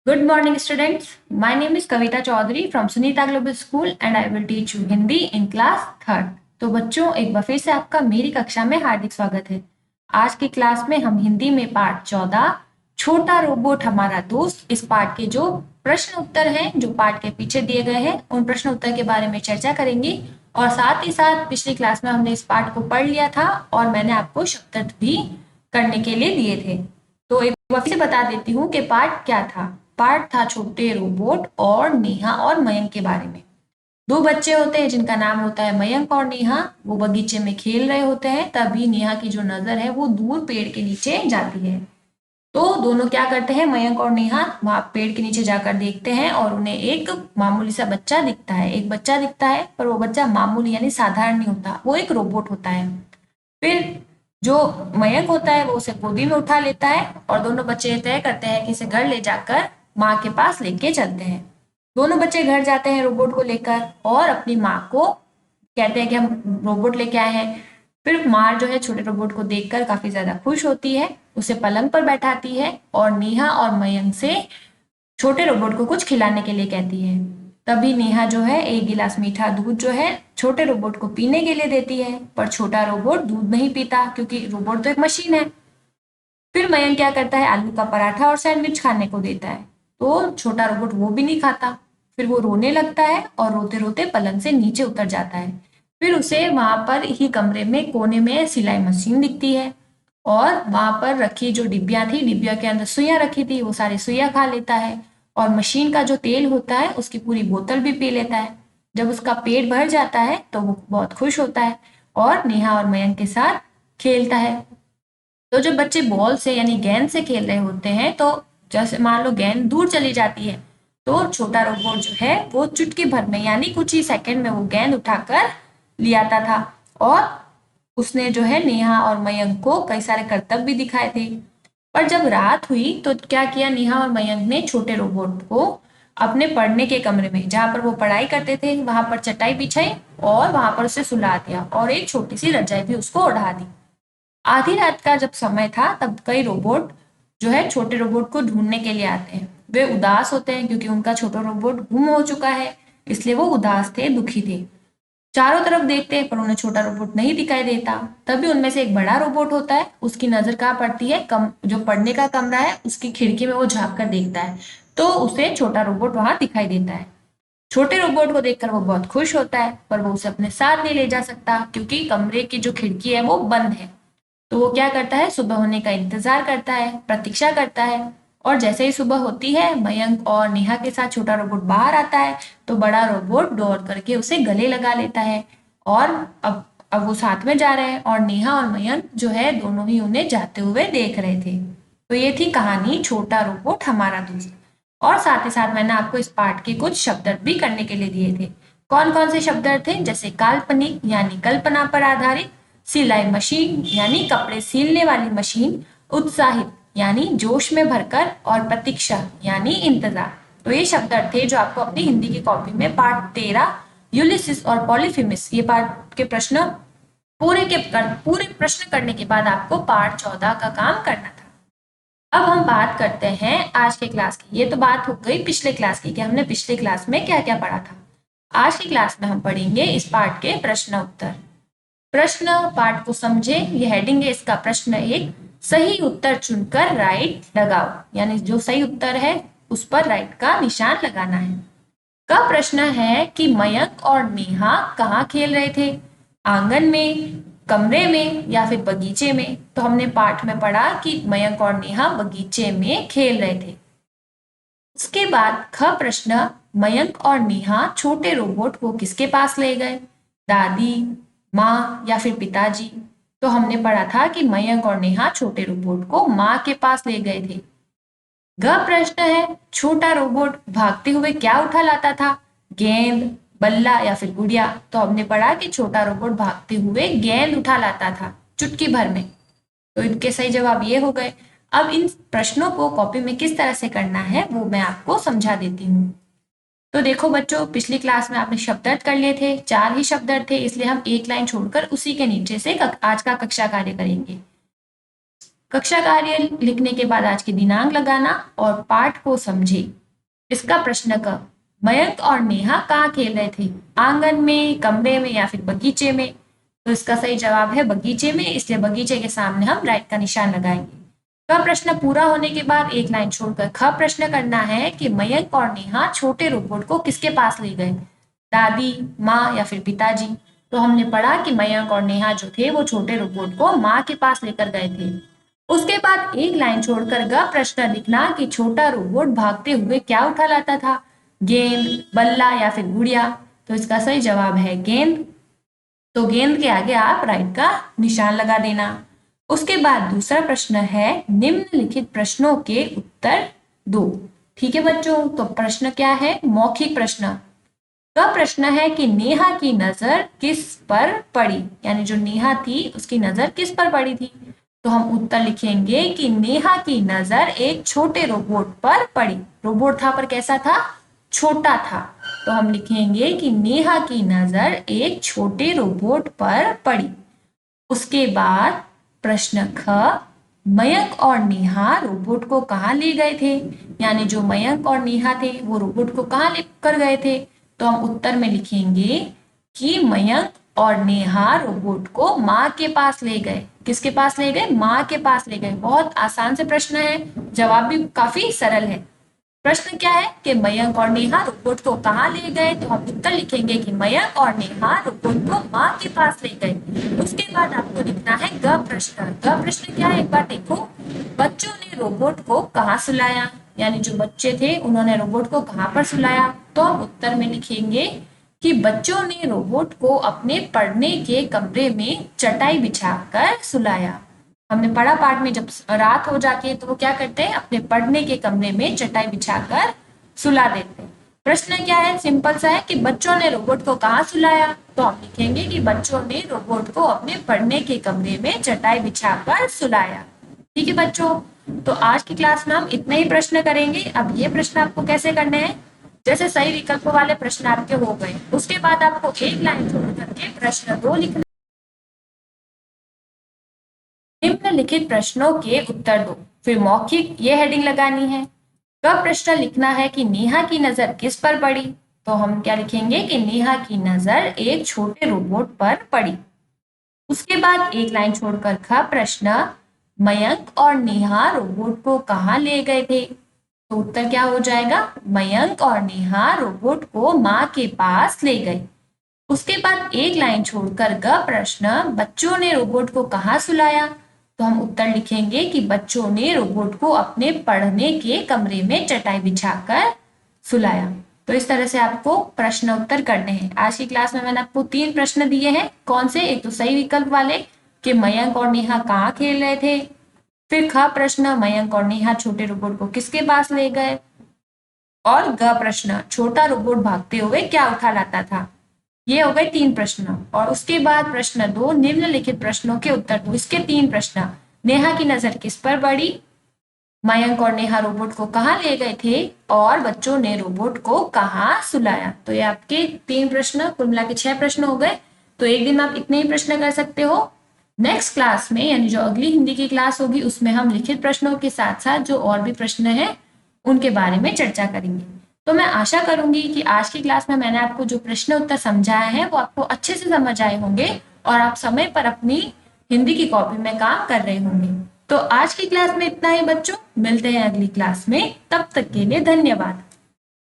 Good morning, students. My name is Kavita Chaudhary from Sunita Global School and I will teach you Hindi in class third. तो बच्चों एक बार फिर से आपका मेरी कक्षा में हार्दिक स्वागत है। आज की क्लास में हम हिंदी में पाठ 14 छोटा रोबोट हमारा दोस्त इस पाठ के जो प्रश्न उत्तर हैं जो पाठ के पीछे दिए गए हैं उन प्रश्न उत्तर के बारे में चर्चा करेंगे और साथ ही साथ पिछली क्लास में हमने इस पाठ को पढ़ लिया था और मैंने आपको शब्दार्थ भी करने के लिए दिए थे। तो एक बार फिर से बता देती हूँ कि पाठ क्या था। पाठ था छोटे रोबोट और नेहा और मयंक के बारे में। दो बच्चे होते हैं जिनका नाम होता है मयंक और नेहा। वो बगीचे में खेल रहे होते हैं, तभी नेहा की जो नजर है वो दूर पेड़ के नीचे जाती है। तो दोनों क्या करते हैं, मयंक और नेहा वहां पेड़ के नीचे जाकर देखते हैं और उन्हें एक मामूली सा बच्चा दिखता है। एक बच्चा दिखता है पर वो बच्चा मामूली यानी साधारण नहीं होता, वो एक रोबोट होता है। फिर जो मयंक होता है वो उसे गोदी में उठा लेता है और दोनों बच्चे तय करते हैं कि इसे घर ले जाकर माँ के पास लेके चलते हैं। दोनों बच्चे घर जाते हैं रोबोट को लेकर और अपनी माँ को कहते हैं कि हम रोबोट लेके आए हैं। फिर माँ जो है छोटे रोबोट को देखकर काफी ज्यादा खुश होती है, उसे पलंग पर बैठाती है और नेहा और मयंक से छोटे रोबोट को कुछ खिलाने के लिए कहती है। तभी नेहा जो है एक गिलास मीठा दूध जो है छोटे रोबोट को पीने के लिए देती है, पर छोटा रोबोट दूध नहीं पीता क्योंकि रोबोट तो एक मशीन है। फिर मयंक क्या करता है, आलू का पराठा और सैंडविच खाने को देता है, तो छोटा रोबोट वो भी नहीं खाता। फिर वो रोने लगता है और रोते रोते पलंग से नीचे उतर जाता है। फिर उसे वहां पर ही कमरे में कोने में सिलाई मशीन दिखती है और वहां पर रखी जो डिब्बियां थी, डिब्बिया के अंदर सुइयां रखी थी, वो सारी सुइयां खा लेता है और मशीन का जो तेल होता है उसकी पूरी बोतल भी पी लेता है। जब उसका पेट भर जाता है तो वो बहुत खुश होता है और नेहा और मयंक के साथ खेलता है। तो जब बच्चे बॉल से यानी गेंद से खेल रहे होते हैं तो जैसे मान लो गेंद दूर चली जाती है तो छोटा रोबोट जो है वो चुटकी भर में यानी कुछ ही सेकंड में वो गेंद उठाकर ले आता था और उसने जो है नेहा और मयंक को कई सारे करतब भी दिखाए थे। पर जब रात हुई तो क्या किया, नेहा और मयंक ने छोटे रोबोट को अपने पढ़ने के कमरे में जहां पर वो पढ़ाई करते थे वहां पर चटाई बिछाई और वहां पर उसे सुला दिया और एक छोटी सी रजाई भी उसको ओढ़ा दी। आधी रात का जब समय था तब कई रोबोट जो है छोटे रोबोट को ढूंढने के लिए आते हैं। वे उदास होते हैं क्योंकि उनका छोटा रोबोट गुम हो चुका है, इसलिए वो उदास थे, दुखी थे। चारों तरफ देखते हैं पर उन्हें छोटा रोबोट नहीं दिखाई देता। तभी उनमें से एक बड़ा रोबोट होता है, उसकी नजर कहाँ पड़ती है, जो पढ़ने का कमरा है उसकी खिड़की में वो झांक कर देखता है तो उसे छोटा रोबोट वहां दिखाई देता है। छोटे रोबोट को देखकर वो बहुत खुश होता है पर वो उसे अपने साथ नहीं ले जा सकता क्योंकि कमरे की जो खिड़की है वो बंद है। तो वो क्या करता है, सुबह होने का इंतजार करता है, प्रतीक्षा करता है। और जैसे ही सुबह होती है मयंक और नेहा के साथ छोटा रोबोट बाहर आता है तो बड़ा रोबोट दौड़ करके उसे गले लगा लेता है और अब वो साथ में जा रहे हैं और नेहा और मयंक जो है दोनों ही उन्हें जाते हुए देख रहे थे। तो ये थी कहानी छोटा रोबोट हमारा दोस्त। और साथ ही साथ मैंने आपको इस पाठ के कुछ शब्दार्थ भी करने के लिए दिए थे। कौन कौन से शब्दार्थ थे, जैसे काल्पनिक यानी कल्पना पर आधारित, सिलाई मशीन यानी कपड़े सिलने वाली मशीन, उत्साहित यानी जोश में भरकर और प्रतीक्षा यानी इंतजार। तो ये शब्दार्थ थे जो आपको अपनी हिंदी की कॉपी में पाठ 13 यूलिसिस और पॉलीफेमिस ये पाठ के प्रश्न पूरे प्रश्न करने के बाद आपको पाठ 14 का काम करना था। अब हम बात करते हैं आज के क्लास की। ये तो बात हो गई पिछले क्लास की कि हमने पिछले क्लास में क्या क्या पढ़ा था। आज की क्लास में हम पढ़ेंगे इस पाठ के प्रश्न उत्तर। प्रश्न पाठ को समझे, ये हेडिंग है इसका। प्रश्न एक, सही उत्तर चुनकर राइट लगाओ, यानी जो सही उत्तर है उस पर राइट का निशान लगाना है। का प्रश्न है कि मयंक और नेहा कहाँ खेल रहे थे, आंगन में, कमरे में या फिर बगीचे में। तो हमने पाठ में पढ़ा कि मयंक और नेहा बगीचे में खेल रहे थे। उसके बाद ख प्रश्न, मयंक और नेहा छोटे रोबोट को किसके पास ले गए, दादी, माँ या फिर पिताजी। तो हमने पढ़ा था कि मयंक और नेहा छोटे रोबोट को माँ के पास ले गए थे। ग प्रश्न है, छोटा रोबोट भागते हुए क्या उठा लाता था, गेंद, बल्ला या फिर गुड़िया। तो हमने पढ़ा कि छोटा रोबोट भागते हुए गेंद उठा लाता था चुटकी भर में। तो इनके सही जवाब ये हो गए। अब इन प्रश्नों को कॉपी में किस तरह से करना है वो मैं आपको समझा देती हूँ। तो देखो बच्चों, पिछली क्लास में आपने शब्दार्थ कर लिए थे, 4 ही शब्दार्थ थे, इसलिए हम एक लाइन छोड़कर उसी के नीचे से आज का कक्षा कार्य करेंगे। कक्षा कार्य लिखने के बाद आज की दिनांक लगाना और पाठ को समझे। इसका प्रश्न क, मयंक और नेहा कहाँ खेल रहे थे? आंगन में, कमरे में या फिर बगीचे में? तो इसका सही जवाब है बगीचे में, इसलिए बगीचे के सामने हम राइट का निशान लगाएंगे। क प्रश्न पूरा होने के बाद एक लाइन छोड़कर ख प्रश्न करना है कि मयंक और नेहा छोटे रोबोट को किसके पास ले गए? दादी, माँ या फिर पिताजी? तो हमने पढ़ा कि मयंक और नेहा जो थे वो छोटे रोबोट को माँ के पास लेकर गए थे। उसके बाद एक लाइन छोड़कर ग प्रश्न लिखना कि छोटा रोबोट भागते हुए क्या उठा लाता था? गेंद, बल्ला या फिर गुड़िया? तो इसका सही जवाब है गेंद। तो गेंद के आगे आप राइट का निशान लगा देना। उसके बाद दूसरा प्रश्न है, निम्नलिखित प्रश्नों के उत्तर दो। ठीक है बच्चों, तो प्रश्न क्या है? मौखिक प्रश्न का प्रश्न है कि नेहा की नजर किस पर पड़ी, यानी जो नेहा थी उसकी नजर किस पर पड़ी थी? तो हम उत्तर लिखेंगे कि नेहा की नजर एक छोटे रोबोट पर पड़ी। रोबोट था पर कैसा था? छोटा था। तो हम लिखेंगे कि नेहा की नजर एक छोटे रोबोट पर पड़ी। उसके बाद प्रश्न ख, मयंक और नेहा रोबोट को कहाँ ले गए थे? यानी जो मयंक और नेहा थे वो रोबोट को कहाँ लेकर गए थे? तो हम उत्तर में लिखेंगे कि मयंक और नेहा रोबोट को माँ के पास ले गए। किसके पास ले गए? माँ के पास ले गए। बहुत आसान से प्रश्न है, जवाब भी काफी सरल है। प्रश्न क्या है कि मयंक और नेहा रोबोट को कहाँ ले गए? तो हम उत्तर लिखेंगे कि मयंक और नेहा रोबोट को माँ के पास ले गए। उसके बाद आपको लिखना है ग प्रश्न। ग प्रश्न क्या है एक बार देखो, बच्चों ने रोबोट को कहाँ सुलाया? यानी जो बच्चे थे उन्होंने रोबोट को कहाँ पर सुलाया? तो हम उत्तर में लिखेंगे कि बच्चों ने रोबोट को अपने पढ़ने के कमरे में चटाई बिछाकर सुलाया। हमने पढ़ा पाठ में जब रात हो जाती है तो वो क्या करते हैं? अपने पढ़ने के कमरे में चटाई बिछाकर सुला देते हैं। प्रश्न क्या है? सिंपल सा है कि बच्चों ने रोबोट को कहाँ सुलाया? तो हम लिखेंगे कि बच्चों ने रोबोट को अपने पढ़ने के कमरे में चटाई बिछाकर सुलाया। ठीक है बच्चों, तो आज की क्लास में हम इतने ही प्रश्न करेंगे। अब ये प्रश्न आपको कैसे करने हैं? जैसे सही विकल्प वाले प्रश्न आपके हो गए, उसके बाद आपको एक लाइन छोड़ करके प्रश्न 2 लिखना। निम्नलिखित प्रश्नों के उत्तर दो। फिर मौखिक ये हेडिंग लगानी है। कब प्रश्न लिखना है कि नेहा की नजर किस पर पड़ी? तो हम क्या लिखेंगे कि नेहा की नजर एक छोटे रोबोट पर पड़ी। उसके बाद एक लाइन छोड़कर ख प्रश्न, मयंक और नेहा रोबोट को कहाँ ले गए थे? तो उत्तर क्या हो जाएगा? मयंक और नेहा रोबोट को माँ के पास ले गए। उसके बाद एक लाइन छोड़कर ग प्रश्न, बच्चों ने रोबोट को कहाँ सुलाया? तो हम उत्तर लिखेंगे कि बच्चों ने रोबोट को अपने पढ़ने के कमरे में चटाई बिछाकर सुलाया। तो इस तरह से आपको प्रश्न उत्तर करने हैं। आज की क्लास में मैंने आपको 3 प्रश्न दिए हैं। कौन से? एक तो सही विकल्प वाले कि मयंक और नेहा कहाँ खेल रहे थे। फिर ख प्रश्न, मयंक और नेहा छोटे रोबोट को किसके पास ले गए। और ग प्रश्न, छोटा रोबोट भागते हुए क्या उठा लाता था। ये हो गए 3 प्रश्न। और उसके बाद प्रश्न 2, निम्नलिखित प्रश्नों के उत्तर दो। इसके 3 प्रश्न, नेहा की नजर किस पर पड़ी, मयंक और नेहा रोबोट को कहाँ ले गए थे, और बच्चों ने रोबोट को कहाँ सुलाया। तो ये आपके 3 प्रश्न, कुल मिला के 6 प्रश्न हो गए। तो एक दिन आप इतने ही प्रश्न कर सकते हो। नेक्स्ट क्लास में यानी जो अगली हिंदी की क्लास होगी उसमें हम लिखित प्रश्नों के साथ साथ जो और भी प्रश्न हैं उनके बारे में चर्चा करेंगे। तो मैं आशा करूंगी कि आज की क्लास में मैंने आपको जो प्रश्न उत्तर समझाया है वो आपको अच्छे से समझ आए होंगे और आप समय पर अपनी हिंदी की कॉपी में काम कर रहे होंगे। तो आज की क्लास में इतना ही बच्चों, मिलते हैं अगली क्लास में। तब तक के लिए धन्यवाद।